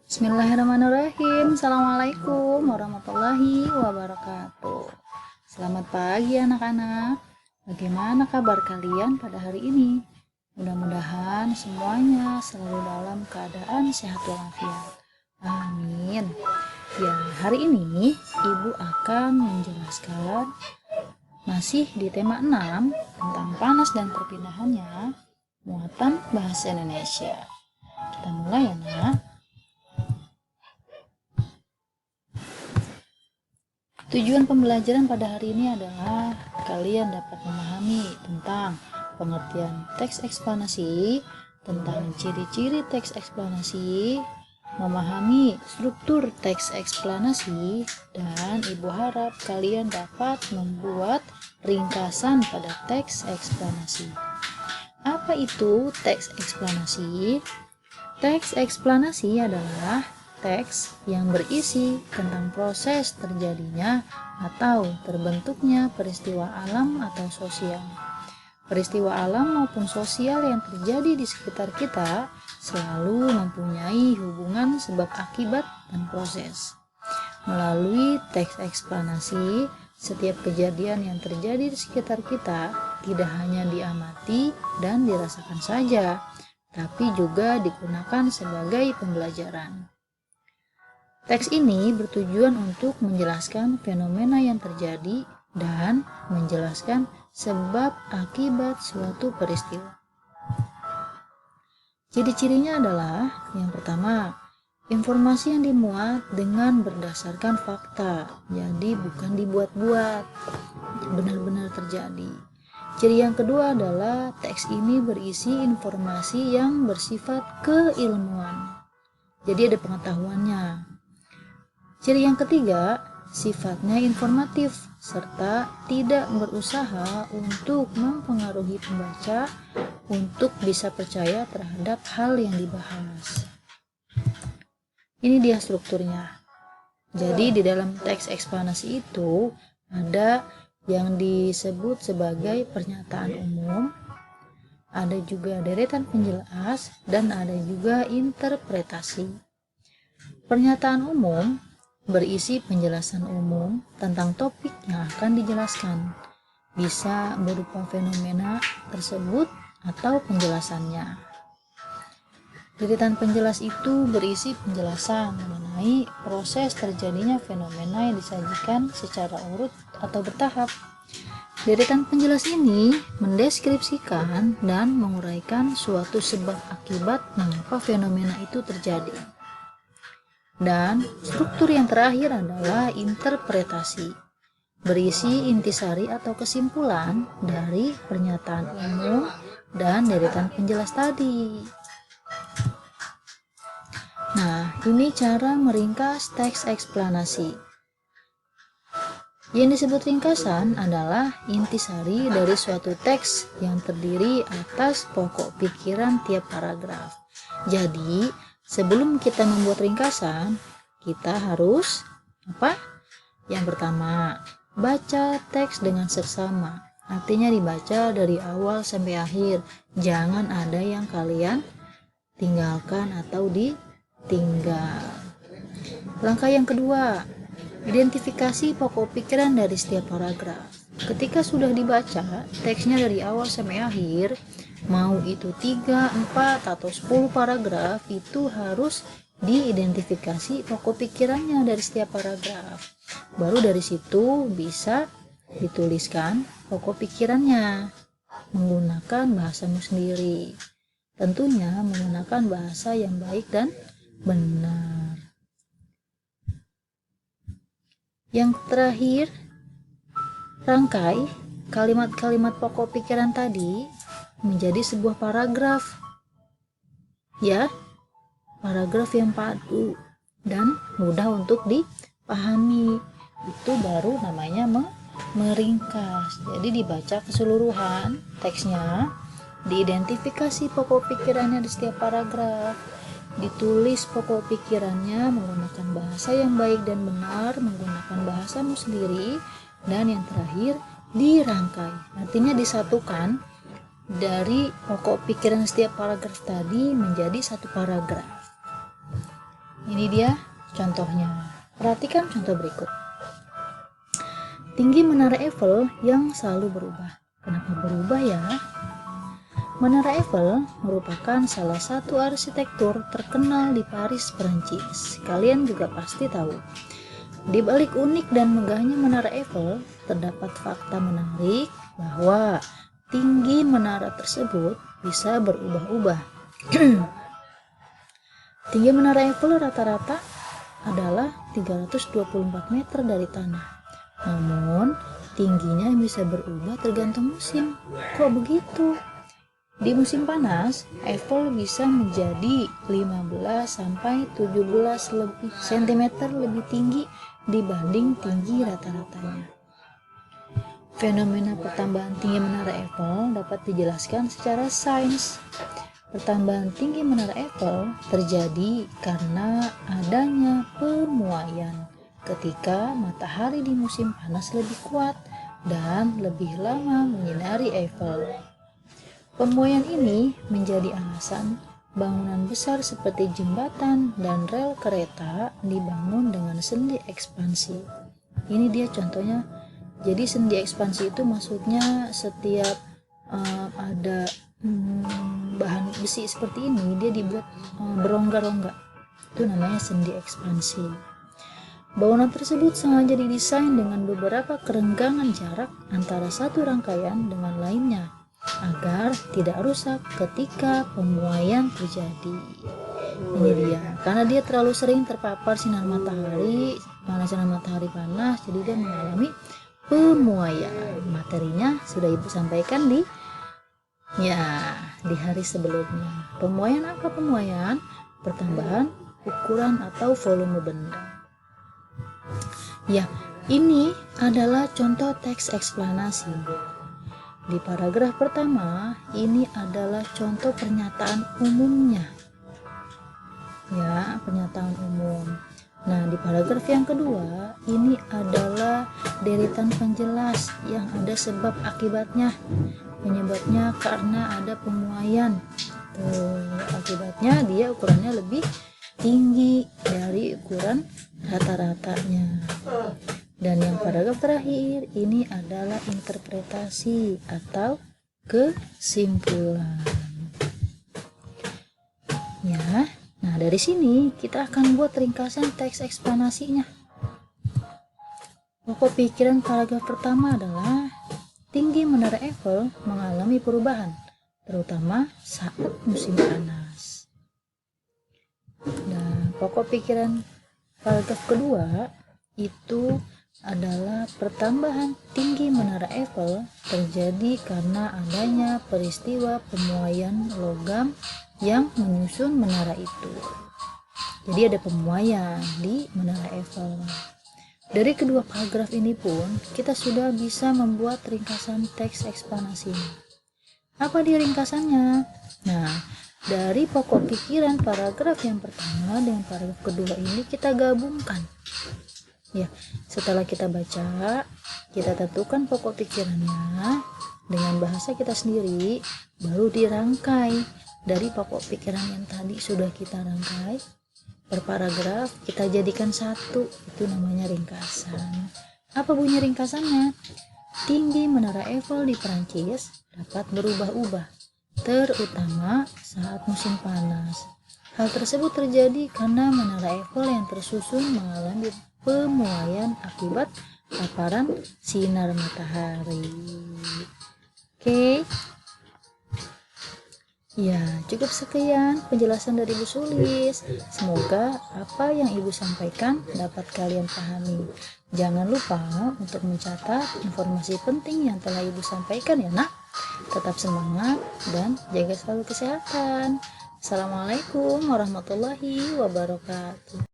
Bismillahirrahmanirrahim. Assalamualaikum warahmatullahi wabarakatuh. Selamat pagi anak-anak. Bagaimana kabar kalian pada hari ini? Mudah-mudahan semuanya selalu dalam keadaan sehat walafiat. Amin. Ya, hari ini Ibu akan menjelaskan masih di tema 6 tentang panas dan perpindahannya, muatan bahasa Indonesia. Kita mulai ya, Nak. Tujuan pembelajaran pada hari ini adalah kalian dapat memahami tentang pengertian teks eksplanasi, tentang ciri-ciri teks eksplanasi, memahami struktur teks eksplanasi, dan Ibu harap kalian dapat membuat ringkasan pada teks eksplanasi. Apa itu teks eksplanasi? Teks eksplanasi adalah teks yang berisi tentang proses terjadinya atau terbentuknya peristiwa alam atau sosial. Peristiwa alam maupun sosial yang terjadi di sekitar kita selalu mempunyai hubungan sebab akibat dan proses. Melalui teks eksplanasi, setiap kejadian yang terjadi di sekitar kita tidak hanya diamati dan dirasakan saja, tapi juga digunakan sebagai pembelajaran. Teks ini bertujuan untuk menjelaskan fenomena yang terjadi dan menjelaskan sebab akibat suatu peristiwa. Ciri-cirinya adalah yang pertama, informasi yang dimuat dengan berdasarkan fakta, jadi bukan dibuat-buat, benar-benar terjadi. Ciri yang kedua adalah teks ini berisi informasi yang bersifat keilmuan, jadi ada pengetahuannya. Ciri yang ketiga, sifatnya informatif serta tidak berusaha untuk mempengaruhi pembaca untuk bisa percaya terhadap hal yang dibahas. Ini dia strukturnya. Jadi di dalam teks eksplanasi itu ada yang disebut sebagai pernyataan umum, ada juga deretan penjelas, dan ada juga interpretasi. Pernyataan umum berisi penjelasan umum tentang topik yang akan dijelaskan, bisa berupa fenomena tersebut atau penjelasannya. Deretan penjelas itu berisi penjelasan mengenai proses terjadinya fenomena yang disajikan secara urut atau bertahap. Deretan penjelas ini mendeskripsikan dan menguraikan suatu sebab akibat mengapa fenomena itu terjadi. Dan struktur yang terakhir adalah interpretasi, berisi intisari atau kesimpulan dari pernyataan umum dan deretan penjelas tadi. Nah, ini cara meringkas teks eksplanasi. Yang disebut ringkasan adalah intisari dari suatu teks yang terdiri atas pokok pikiran tiap paragraf. Jadi, sebelum kita membuat ringkasan, kita harus apa? Yang pertama, baca teks dengan seksama. Artinya dibaca dari awal sampai akhir. Jangan ada yang kalian tinggalkan atau ditinggal. Langkah yang kedua, identifikasi pokok pikiran dari setiap paragraf. Ketika sudah dibaca teksnya dari awal sampai akhir, mau itu 3, 4, atau 10 paragraf, itu harus diidentifikasi pokok pikirannya dari setiap paragraf. Baru dari situ bisa dituliskan pokok pikirannya menggunakan bahasamu sendiri. Tentunya menggunakan bahasa yang baik dan benar. Yang terakhir, rangkai kalimat-kalimat pokok pikiran tadi menjadi sebuah paragraf. Ya, paragraf yang padu dan mudah untuk dipahami. Itu baru namanya meringkas. Jadi dibaca keseluruhan teksnya, diidentifikasi pokok pikirannya di setiap paragraf, ditulis pokok pikirannya menggunakan bahasa yang baik dan benar, menggunakan bahasamu sendiri, dan yang terakhir dirangkai. Artinya disatukan dari pokok pikiran setiap paragraf tadi menjadi satu paragraf. Ini dia contohnya. Perhatikan contoh berikut. Tinggi Menara Eiffel yang selalu berubah. Kenapa berubah ya? Menara Eiffel merupakan salah satu arsitektur terkenal di Paris, Perancis. Kalian juga pasti tahu. Di balik unik dan megahnya Menara Eiffel, terdapat fakta menarik bahwa tinggi menara tersebut bisa berubah-ubah. Tinggi Menara Eiffel rata-rata adalah 324 meter dari tanah. Namun, tingginya bisa berubah tergantung musim. Kok begitu? Di musim panas, Eiffel bisa menjadi 15 sampai 17 cm lebih tinggi dibanding tinggi rata-ratanya. Fenomena pertambahan tinggi Menara Eiffel dapat dijelaskan secara sains. Pertambahan tinggi Menara Eiffel terjadi karena adanya pemuaian ketika matahari di musim panas lebih kuat dan lebih lama menyinari Eiffel. Pemuaian ini menjadi alasan bangunan besar seperti jembatan dan rel kereta dibangun dengan sendi ekspansi. Ini dia contohnya. Jadi sendi ekspansi itu maksudnya setiap ada bahan besi seperti ini, dia dibuat berongga-rongga. Itu namanya sendi ekspansi. Bangunan tersebut sengaja didesain dengan beberapa kerenggangan jarak antara satu rangkaian dengan lainnya, agar tidak rusak ketika pemuaian terjadi. Ini dia, karena dia terlalu sering terpapar sinar matahari panas, jadi dia mengalami pemuaian. Materinya sudah Ibu sampaikan di hari sebelumnya. Pemuaian apa pemuaian? Pertambahan ukuran atau volume benda. Ini adalah contoh teks eksplanasi. Di paragraf pertama, ini adalah contoh pernyataan umumnya. Pernyataan umum. Nah, di paragraf yang kedua, ini adalah deretan penjelas yang ada sebab akibatnya. Penyebabnya karena ada pemuaian. Akibatnya dia ukurannya lebih tinggi dari ukuran rata-ratanya. Dan yang paragraf terakhir ini adalah interpretasi atau kesimpulan. Nah dari sini kita akan buat ringkasan teks eksplanasinya. Pokok pikiran paragraf pertama adalah tinggi Menara Eiffel mengalami perubahan, terutama saat musim panas. Nah, pokok pikiran paragraf kedua itu adalah pertambahan tinggi Menara Eiffel terjadi karena adanya peristiwa pemuaian logam yang menyusun menara itu. Jadi ada pemuaian di Menara Eiffel. Dari kedua paragraf ini pun kita sudah bisa membuat ringkasan teks eksplanasinya. Apa dia ringkasannya? Nah, dari pokok pikiran paragraf yang pertama dengan paragraf kedua ini kita gabungkan. Setelah kita baca, kita tentukan pokok pikirannya dengan bahasa kita sendiri, baru dirangkai dari pokok pikiran yang tadi sudah kita rangkai per paragraf, kita jadikan satu, itu namanya ringkasan. Apa bunyi ringkasannya? Tinggi Menara Eiffel di Perancis dapat berubah-ubah, terutama saat musim panas. Hal tersebut terjadi karena Menara Eiffel yang tersusun mengalami pemuaian akibat paparan sinar matahari. Oke. Cukup sekian penjelasan dari Ibu Sulis. Semoga apa yang Ibu sampaikan dapat kalian pahami. Jangan lupa untuk mencatat informasi penting yang telah Ibu sampaikan ya nak. Tetap semangat dan jaga selalu kesehatan. Assalamualaikum warahmatullahi wabarakatuh.